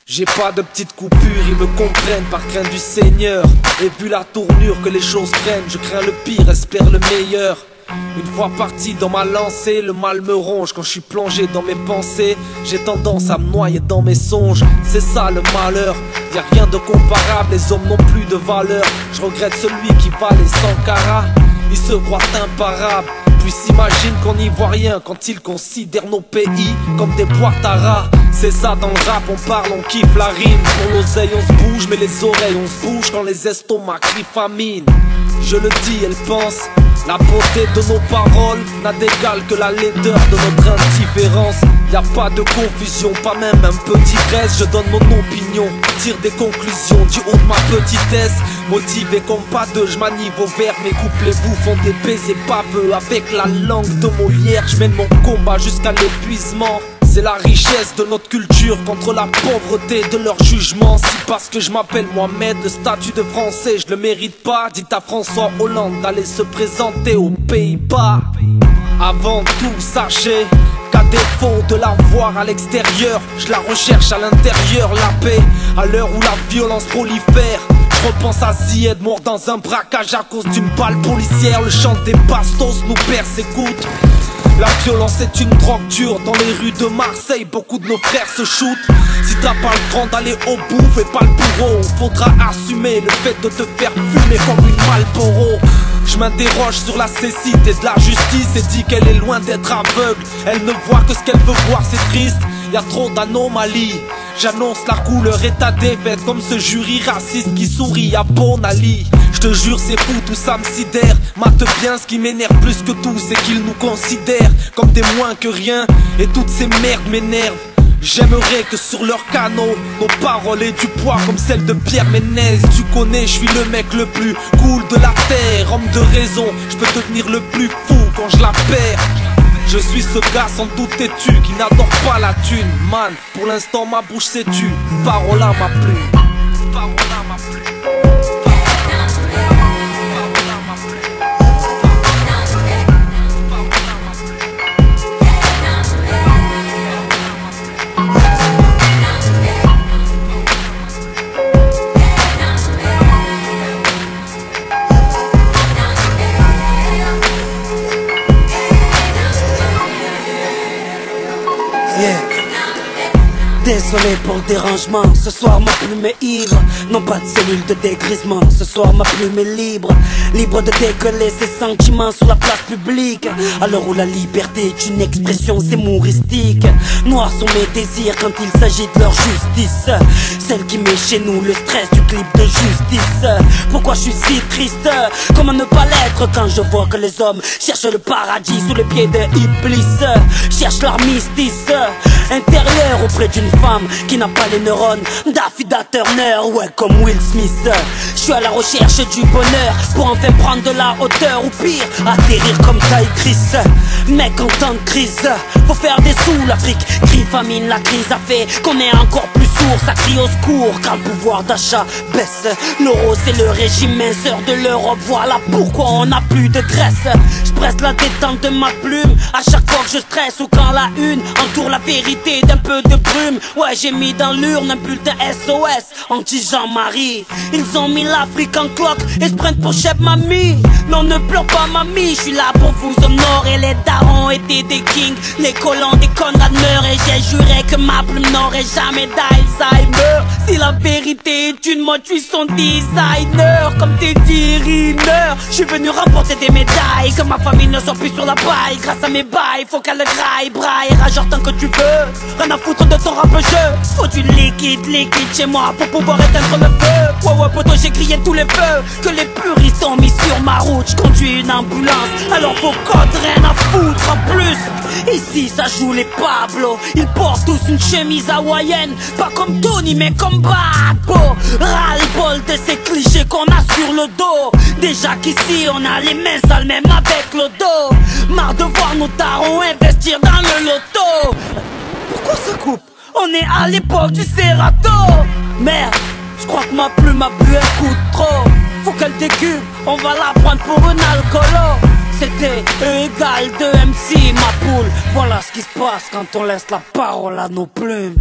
J'ai pas de petite coupure, ils me comprennent par crainte du Seigneur. Et vu la tournure que les choses prennent, je crains le pire, espère le meilleur. Une fois parti dans ma lancée, le mal me ronge. Quand je suis plongé dans mes pensées, j'ai tendance à me noyer dans mes songes. C'est ça le malheur, y a rien de comparable, les hommes n'ont plus de valeur. Je regrette celui qui valait 100 carats, il se croit imparable. Puis s'imagine qu'on n'y voit rien quand il considère nos pays comme des boîtes à rats. C'est ça dans le rap, on parle, on kiffe la rime. Pour l'oseille on se bouge, mais les oreilles on se bouge quand les estomacs crient famine. Je le dis, elle pense, la beauté de nos paroles n'a d'égal que la laideur de notre indifférence. Y a pas de confusion, pas même un petit reste. Je donne mon opinion, tire des conclusions du haut de ma petitesse. Motivé comme pas deux, je manie vos verbes. Mes couplets vous font des baisers baveux. Avec la langue de Molière, je mène mon combat jusqu'à l'épuisement. C'est la richesse de notre culture contre la pauvreté de leur jugement. Si parce que je m'appelle Mohamed, le statut de français je le mérite pas, dites à François Hollande d'aller se présenter aux Pays-Bas. Avant tout, sachez qu'à défaut de la voir à l'extérieur, je la recherche à l'intérieur, la paix. À l'heure où la violence prolifère, je repense à Zied mort dans un braquage à cause d'une balle policière. Le chant des bastos nous persécute. La violence est une drogue dure. Dans les rues de Marseille, beaucoup de nos frères se shootent. Si t'as pas le cran d'aller au bout, fais pas le bourreau. Faudra assumer le fait de te faire fumer comme une Marlboro. Je m'interroge sur la cécité de la justice et dis qu'elle est loin d'être aveugle. Elle ne voit que ce qu'elle veut voir, c'est triste. Y a trop d'anomalies. J'annonce la couleur et ta défaite comme ce jury raciste qui sourit à Bon Ali. Je te jure c'est fou, tout ça me sidère. Mate bien, ce qui m'énerve plus que tout, c'est qu'ils nous considèrent comme des moins que rien. Et toutes ces merdes m'énervent. J'aimerais que sur leurs canaux, nos paroles aient du poids comme celle de Pierre Ménez. Tu connais, je suis le mec le plus cool de la terre. Homme de raison, je peux devenir le plus fou quand je la perds. Je suis ce gars sans doute têtu qui n'adore pas la thune. Man, pour l'instant ma bouche s'est tue. Parole à ma plume. Parole à ma plume. Désolé pour le dérangement, ce soir ma plume est ivre. Non pas de cellule de dégrisement, ce soir ma plume est libre. Libre de dégueuler ses sentiments sur la place publique. À l'heure où la liberté est une expression, c'est humoristique. Noirs sont mes désirs quand il s'agit de leur justice. Celle qui met chez nous le stress du clip de justice. Pourquoi je suis si triste? Comment ne pas l'être quand je vois que les hommes cherchent le paradis sous les pieds de Iblis. Cherchent l'armistice intérieur auprès d'une femme qui n'a pas les neurones d'Affida Turner, ouais comme Will Smith. Je suis à la recherche du bonheur pour enfin prendre de la hauteur, ou pire, atterrir comme Ty Chris. Mec en temps de crise, faut faire des sous. L'Afrique crie famine, la crise a fait qu'on est encore plus sourd. Ça crie au secours car le pouvoir d'achat baisse. L'euro c'est le régime minceur de l'Europe, voilà pourquoi on n'a plus de graisse. Je presse la détente de ma plume à chaque fois que je stresse, ou quand la une entoure la vérité d'un peu de brume. Ouais, j'ai mis dans l'urne un bulletin SOS anti-Jean-Marie. Ils ont mis l'Afrique en cloque et se prennent pour chef mamie. Non, ne pleure pas mamie, je suis là pour vous honorer. Les darons étaient des kings, les colons des Conrad meurent. Et j'ai juré que ma plume n'aurait jamais d'Alzheimer. Si la vérité est une mode, je suis son designer. Comme Teddy Riner, je suis venu remporter des médailles. Que ma famille ne soit plus sur la paille. Grâce à mes bails, faut qu'elle graille, braille, rageur tant que tu veux. Rien à foutre de ton rap-jeu. Faut du liquide chez moi pour pouvoir éteindre le feu. Ouais, poto, j'ai grillé tous les feux que les puristes ont mis sur ma route. Je conduis une ambulance, alors faut code, rien à foutre. En plus, ici ça joue les Pablo. Ils portent tous une chemise hawaïenne, pas comme Tony mais comme Bad Bo. Ras-le-bol de ces clichés qu'on a sur le dos. Déjà qu'ici on a les mains sales même avec le dos. Marre de voir nos tarons investir dans le loto. Pourquoi ça coupe? On est à l'époque du Serato. Merde, je crois que ma plume elle coûte trop. Faut qu'elle décuve, on va la prendre pour un alcoolo. C'était E égale 2 MC ma poule. Voilà ce qui se passe quand on laisse la parole à nos plumes.